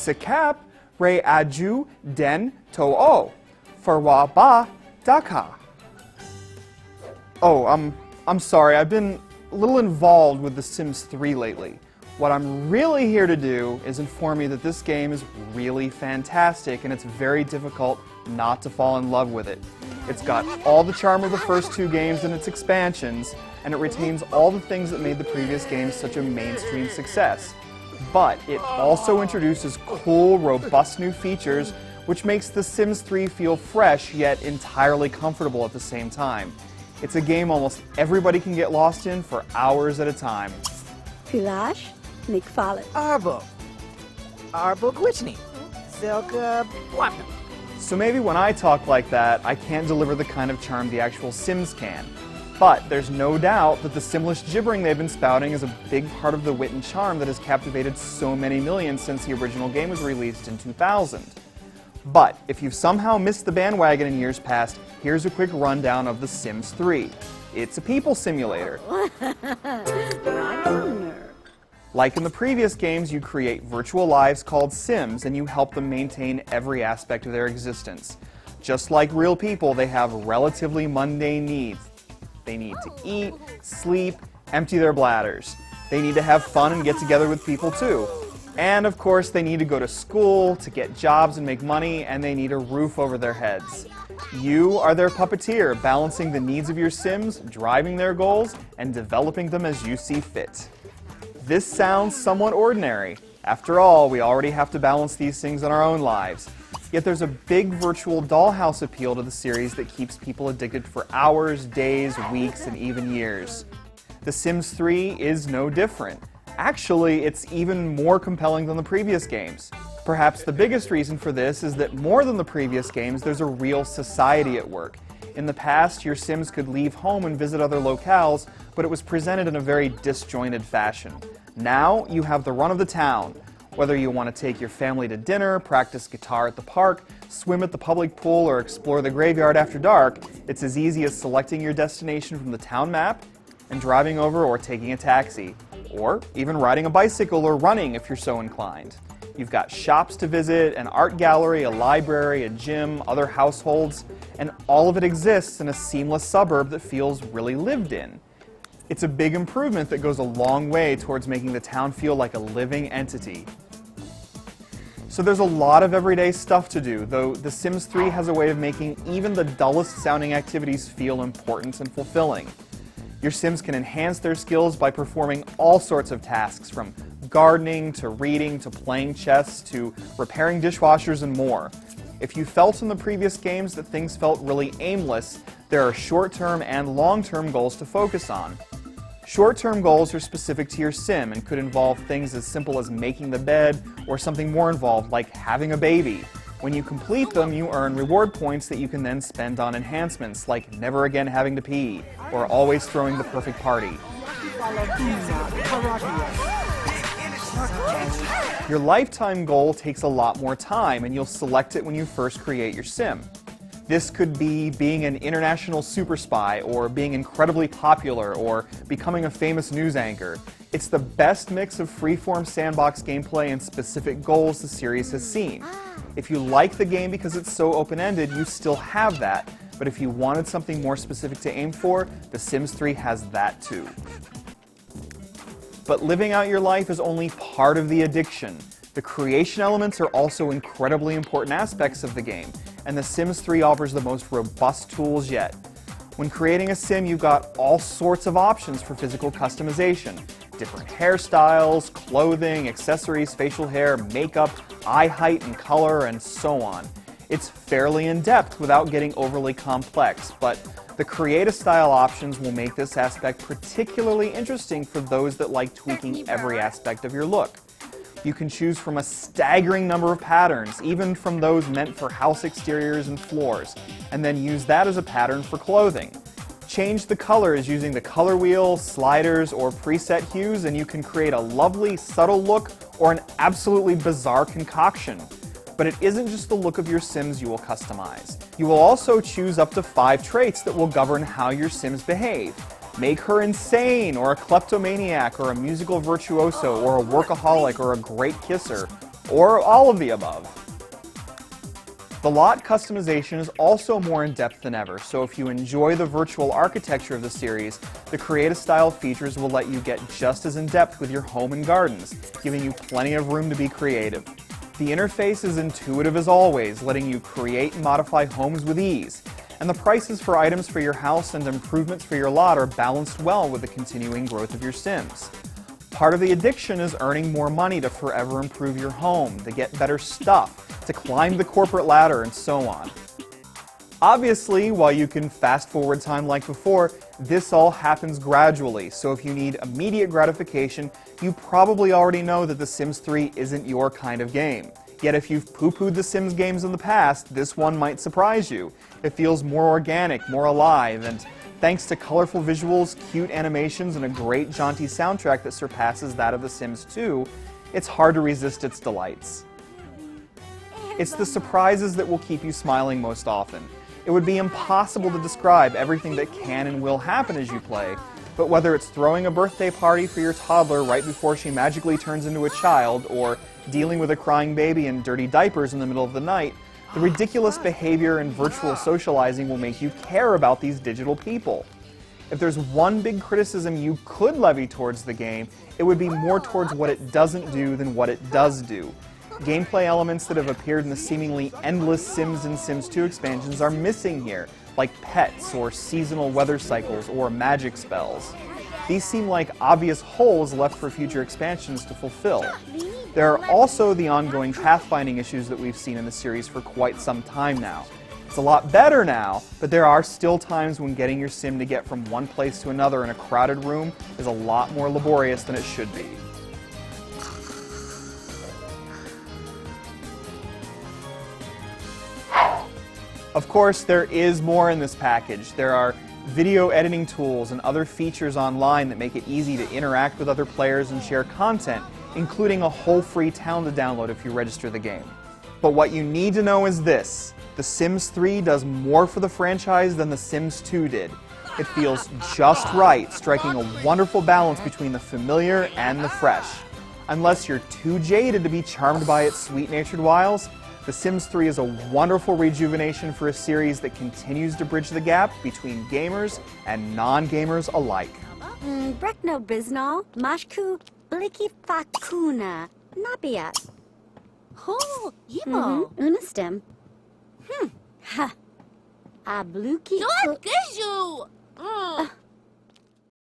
Sikap Re Aju Den To'o Farwa Ba Daka. Oh, I'm sorry, I've been a little involved with The Sims 3 lately. What I'm really here to do is inform you that this game is really fantastic and it's very difficult not to fall in love with it. It's got all the charm of the first two games and its expansions, and it retains all the things that made the previous games such a mainstream success. But it also introduces cool, robust new features, which makes The Sims 3 feel fresh yet entirely comfortable at the same time. It's a game almost everybody can get lost in for hours at a time. Kulash, Nick Follett. Arbo Glitchny. Zelka Wapna. So maybe when I talk like that, I can't deliver the kind of charm the actual Sims can. But there's no doubt that the Simlish gibbering they've been spouting is a big part of the wit and charm that has captivated so many millions since the original game was released in 2000. But if you've somehow missed the bandwagon in years past, here's a quick rundown of The Sims 3. It's a people simulator. Like in the previous games, you create virtual lives called Sims, and you help them maintain every aspect of their existence. Just like real people, they have relatively mundane needs. They need to eat, sleep, empty their bladders. They need to have fun and get together with people too. And of course, they need to go to school, to get jobs and make money, and they need a roof over their heads. You are their puppeteer, balancing the needs of your Sims, driving their goals, and developing them as you see fit. This sounds somewhat ordinary. After all, we already have to balance these things in our own lives. Yet there's a big virtual dollhouse appeal to the series that keeps people addicted for hours, days, weeks, and even years. The Sims 3 is no different. Actually, it's even more compelling than the previous games. Perhaps the biggest reason for this is that more than the previous games, there's a real society at work. In the past, your Sims could leave home and visit other locales, but it was presented in a very disjointed fashion. Now, you have the run of the town. Whether you want to take your family to dinner, practice guitar at the park, swim at the public pool, or explore the graveyard after dark, it's as easy as selecting your destination from the town map and driving over or taking a taxi. Or even riding a bicycle or running if you're so inclined. You've got shops to visit, an art gallery, a library, a gym, other households, and all of it exists in a seamless suburb that feels really lived in. It's a big improvement that goes a long way towards making the town feel like a living entity. So there's a lot of everyday stuff to do, though The Sims 3 has a way of making even the dullest sounding activities feel important and fulfilling. Your Sims can enhance their skills by performing all sorts of tasks, from gardening, to reading, to playing chess, to repairing dishwashers and more. If you felt in the previous games that things felt really aimless, there are short-term and long-term goals to focus on. Short-term goals are specific to your Sim and could involve things as simple as making the bed, or something more involved like having a baby. When you complete them, you earn reward points that you can then spend on enhancements, like never again having to pee, or always throwing the perfect party. Your lifetime goal takes a lot more time, and you'll select it when you first create your Sim. This could be being an international super spy, or being incredibly popular, or becoming a famous news anchor. It's the best mix of freeform sandbox gameplay and specific goals the series has seen. If you like the game because it's so open-ended, you still have that, but if you wanted something more specific to aim for, The Sims 3 has that too. But living out your life is only part of the addiction. The creation elements are also incredibly important aspects of the game, and The Sims 3 offers the most robust tools yet. When creating a Sim, you've got all sorts of options for physical customization. Different hairstyles, clothing, accessories, facial hair, makeup, eye height and color, and so on. It's fairly in-depth without getting overly complex, but the create-a-style options will make this aspect particularly interesting for those that like tweaking every aspect of your look. You can choose from a staggering number of patterns, even from those meant for house exteriors and floors, and then use that as a pattern for clothing. Change the colors using the color wheel, sliders, or preset hues, and you can create a lovely, subtle look or an absolutely bizarre concoction. But it isn't just the look of your Sims you will customize. You will also choose up to 5 traits that will govern how your Sims behave. Make her insane, or a kleptomaniac, or a musical virtuoso, or a workaholic, or a great kisser. or all of the above. The lot customization is also more in-depth than ever, so if you enjoy the virtual architecture of the series, the Create a Style features will let you get just as in-depth with your home and gardens, giving you plenty of room to be creative. The interface is intuitive as always, letting you create and modify homes with ease, and the prices for items for your house and improvements for your lot are balanced well with the continuing growth of your Sims. Part of the addiction is earning more money to forever improve your home, to get better stuff, to climb the corporate ladder, and so on. Obviously, while you can fast forward time like before, this all happens gradually, so if you need immediate gratification, you probably already know that The Sims 3 isn't your kind of game. Yet if you've poo-pooed The Sims games in the past, this one might surprise you. It feels more organic, more alive, and thanks to colorful visuals, cute animations, and a great jaunty soundtrack that surpasses that of The Sims 2, it's hard to resist its delights. It's the surprises that will keep you smiling most often. It would be impossible to describe everything that can and will happen as you play, but whether it's throwing a birthday party for your toddler right before she magically turns into a child, or dealing with a crying baby in dirty diapers in the middle of the night, the ridiculous behavior and virtual socializing will make you care about these digital people. If there's one big criticism you could levy towards the game, it would be more towards what it doesn't do than what it does do. Gameplay elements that have appeared in the seemingly endless Sims and Sims 2 expansions are missing here, like pets or seasonal weather cycles or magic spells. These seem like obvious holes left for future expansions to fulfill. There are also the ongoing pathfinding issues that we've seen in the series for quite some time now. It's a lot better now, but there are still times when getting your Sim to get from one place to another in a crowded room is a lot more laborious than it should be. Of course, there is more in this package. There are video editing tools and other features online that make it easy to interact with other players and share content, including a whole free town to download if you register the game. But what you need to know is this: The Sims 3 does more for the franchise than The Sims 2 did. It feels just right, striking a wonderful balance between the familiar and the fresh. Unless you're too jaded to be charmed by its sweet-natured wiles, The Sims 3 is a wonderful rejuvenation for a series that continues to bridge the gap between gamers and non-gamers alike. Brekno Biznal, Mashku, Bliki Fakuna, Nabiat. Oh, Yimo. Unastem. Ha. Abluki. Don't get you.